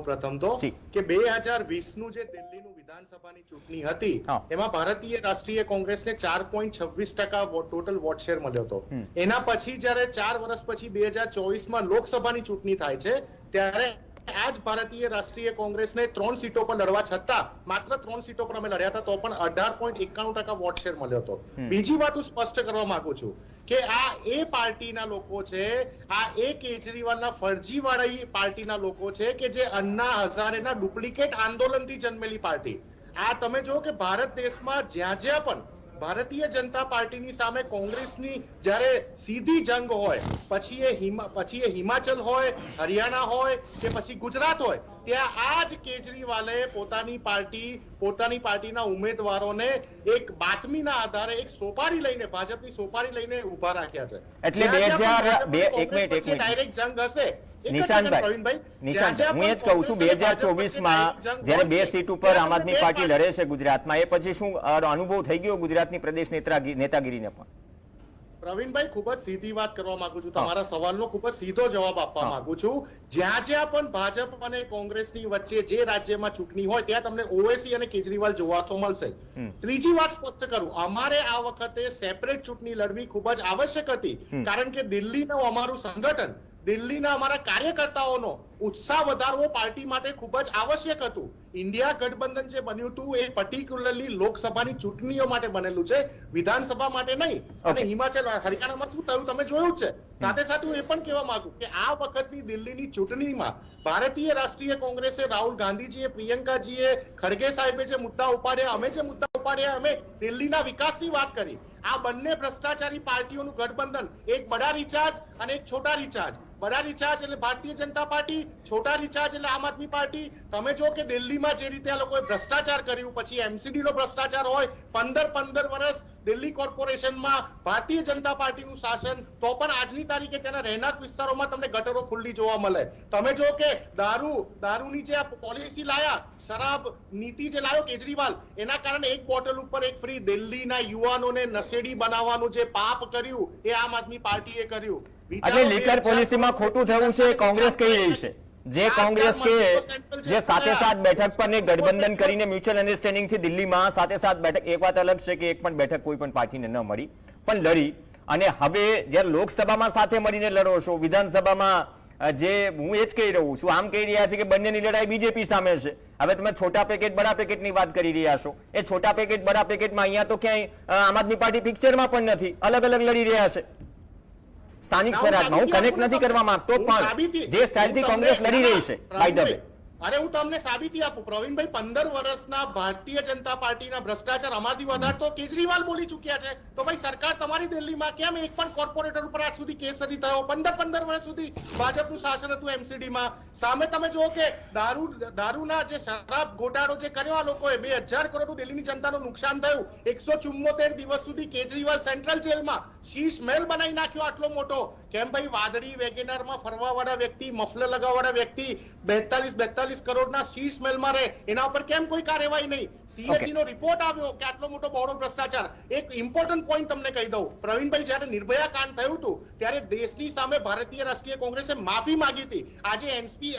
સૌપ્રથમ તો કે 2020 જે દિલ્હીનું વિધાનસભાની ચૂંટણી હતી એમાં ભારતીય રાષ્ટ્રીય કોંગ્રેસને 4.26% ટોટલ વોટ શેર મળ્યો હતો. એના પછી જ્યારે 4 વર્ષ પછી 2024માં લોકસભાની ચૂંટણી થાય છે ત્યારે આજ ભારતીય રાષ્ટ્રીય કોંગ્રેસને 3 સીટો પર લડવા છતાં માત્ર 3 સીટો પર અમે લડ્યા હતા તો પણ 18.91% વોટ શેર મળ્યો હતો. બીજી વાત હું સ્પષ્ટ કરવા માંગુ છું કે આ એ પાર્ટીના લોકો છે, આ એ કેજરીવાલના ફરજીવાળી પાર્ટીના લોકો છે કે જે અન્ના હઝારેના ડુપ્લિકેટ આંદોલનથી જન્મેલી પાર્ટી. આ તમે જો કે ભારત દેશમાં જ્યાં જ્યાં પણ ભારતીય જનતા પાર્ટીની સામે કોંગ્રેસની જ્યારે સીધી જંગ હોય, પછી એ હિમાચલ હોય, હરિયાણા હોય કે પછી ગુજરાત હોય, ત્યાં આ જ કેજરીવાલે પોતાની પાર્ટીના ઉમેદવારોને એક બાતમીના આધારે એક સોપારી લઈને, ભાજપની સોપારી લઈને ઉભા રાખ્યા છે. એટલે 2002 ડાયરેક્ટ જંગ હશે. નિશાંત, હું એ જ કહું છું 2024માં જ્યારે 2 સીટ ઉપર આમ આદમી પાર્ટી લડે છે ગુજરાતમાં, એ પછી શું અનુભવ થઈ ગયો ગુજરાતની પ્રદેશ નેતાગીરીને? પણ પ્રવીણભાઈ, ખૂબ જ સીધી વાત કરવા માંગુ છું, તમારા સવાલનો ખૂબ જ સીધો જવાબ આપવા માંગુ છું. જ્યાં જ્યાં પણ ભાજપ અને કોંગ્રેસની વચ્ચે જે રાજ્યમાં ચૂંટણી હોય ત્યાં તમને ઓવેસી અને કેજરીવાલ જોવા તો મળશે. ત્રીજી વાત સ્પષ્ટ કરું, અમારે આ વખતે સેપરેટ ચૂંટણી લડવી ખૂબ જ આવશ્યક હતી, કારણ કે દિલ્હીનું અમારું સંગઠન, દિલ્હીના અમારા કાર્યકર્તાઓનો ઉત્સાહ વધારવો પાર્ટી માટે ખૂબ જ આવશ્યક હતું. ઇન્ડિયા ગઠબંધન જે બન્યું હતું એ પર્ટિક્યુલરલી લોકસભાની ચૂંટણીઓ માટે બનેલું છે, વિધાનસભા માટે નહીં. અને હિમાચલ હરિયાણામાં શું થયું તમે જોયું જ છે. સાથે સાથે હું એ પણ કહેવા માંગુ કે આ વખતની દિલ્હીની ચૂંટણીમાં ભારતીય રાષ્ટ્રીય કોંગ્રેસે, રાહુલ ગાંધીજીએ, પ્રિયંકાજીએ, ખડગે સાહેબે જે મુદ્દા ઉપાડ્યા, અમે જે મુદ્દા ઉપાડ્યા, અમે દિલ્હીના વિકાસની વાત કરી. આ બંને ભ્રષ્ટાચારી પાર્ટીઓનું ગઠબંધન, એક બડા રિચાર્જ અને એક છોટા રિચાર્જ. બડા રિચાર્જ એટલે ભારતીય જનતા પાર્ટી, છોટા રિચાર્જ એટલે આમ આદમી પાર્ટી. તમે જો કે દિલ્હીમાં જે રીતે આ લોકોએ ભ્રષ્ટાચાર કર્યું, પછી એમસીડી નો ભ્રષ્ટાચાર હોય, 15 વર્ષ દિલ્હી કોર્પોરેશનમાં ભારતીય જનતા પાર્ટીનું શાસન, તો પણ આજની તારીખે તેના રહેણાંક વિસ્તારોમાં તમને ગટરો ખુલ્લી જોવા મળે. તમે જો કે દારૂની જે પોલિસી લાયા, શરાબ નીતિ જે લાયો કેજરીવાલ, એના કારણે એક બોટલ ઉપર એક ફ્રી. દિલ્હીના યુવાનોને નશેડી બનાવવાનું જે પાપ કર્યું એ આમ આદમી પાર્ટીએ કર્યું. એટલે લીકર પોલિસીમાં ખોટું થયું છે કોંગ્રેસ કહી રહી છે. જે કોંગ્રેસ કે જે 7 બેઠક પર ગઠબંધન કરીને મ્યુચ્યુઅલ અન્ડરસ્ટેન્ડિંગ થી દિલ્હીમાં 7 બેઠક, એક વાત અલગ છે કે એક પણ બેઠક કોઈ પણ પાર્ટીને ન મળી, પણ લડી. અને હવે જ્યારે લોકસભામાં સાથે મળીને લડો છો, વિધાનસભામાં જે હું એ જ કહી રહ્યું છું, આમ કહી રહ્યા છે કે બંનેની લડાઈ બીજેપી સામે છે. હવે તમે છોટા પેકેટ બડા પેકેટની વાત કરી રહ્યા છો, એ છોટા પેકેટ બડા પેકેટમાં અહીંયા તો ક્યાંય આમ આદમી પાર્ટી પિક્ચરમાં પણ નથી, અલગ અલગ લડી રહ્યા છે. સ્થાનિક સ્વરાજમાં હું કનેક્ટ નથી કરવા માંગતો, પણ જે સ્ટાઇલથી કોંગ્રેસ લડી રહી છે, બાય ધ વે, અરે હું તમને સાબિતી આપું પ્રવીણભાઈ. 15 વર્ષના ભારતીય જનતા પાર્ટીના ભ્રષ્ટાચાર અમારથી વધારે તો કેજરીવાલ બોલી ચુક્યા છે. તો ભાઈ સરકાર તમારી દિલ્હીમાં કેમ એક પણ કોર્પોરેટર ઉપર આજ સુધી કેસ નથી થયો? 15 વર્ષ સુધી ભાજપનું શાસન હતું એમસીડીમાં. સામે તમે જુઓ કે દારૂના જે શરાબ ગોટાળો જે કર્યો આ લોકોએ, 2000 કરોડનું દિલ્હીની જનતાનું નુકસાન થયું. 174 દિવસ સુધી કેજરીવાલ સેન્ટ્રલ જેલમાં શીશ મહેલ બનાવી નાખ્યો આટલો મોટો. કેમ ભાઈ? વાદળી વેગેનારમાં ફરવા વાળા વ્યક્તિ, મફલર લગાવવાળા વ્યક્તિ 42 કરોડના શીશ મહેલમાં રહે, એના ઉપર કેમ કોઈ કાર્યવાહી નહીં? સીએજી નો રિપોર્ટ આવ્યો કે આટલો મોટો બહોળો ભ્રષ્ટાચાર. એક ઇમ્પોર્ટન્ટ પોઈન્ટ તમને કહી દઉં પ્રવીણભાઈ, જ્યારે નિર્ભયા કાંડ થયું હતું ત્યારે દેશની સામે ભારતીય રાષ્ટ્રીય કોંગ્રેસે માફી માંગી હતી. આજે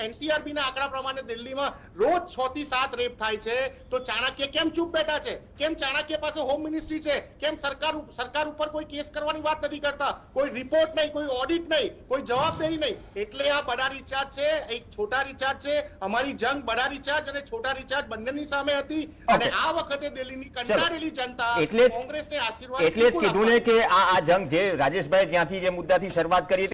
એનસીઆરબી ના આંકડા પ્રમાણે દિલ્હીમાં રોજ 6 થી 7 રેપ થાય છે. તો ચાણક્ય કેમ ચૂપ બેઠા છે? કેમ ચાણક્ય પાસે હોમ મિનિસ્ટ્રી છે? કેમ સરકાર ઉપર કોઈ કેસ કરવાની વાત નથી કરતા? કોઈ રિપોર્ટ નહીં, કોઈ ઓડિટ નહીં, કોઈ જવાબદેહી નહીં. એટલે આ બડા રિચાર્જ છે, એક છોટા રિચાર્જ છે. અમારી જંગ બડા રિચાર્જ અને છોટા રિચાર્જ બંનેની સામે હતી. અને આ વખતે દિલ્હીની કંટાળેલી જનતા કોંગ્રેસને આશીર્વાદ, એટલે જ કીધું ને કે આ જંગ જે રાજેશભાઈ જ્યાંથી જે મુદ્દાથી શરૂઆત કરી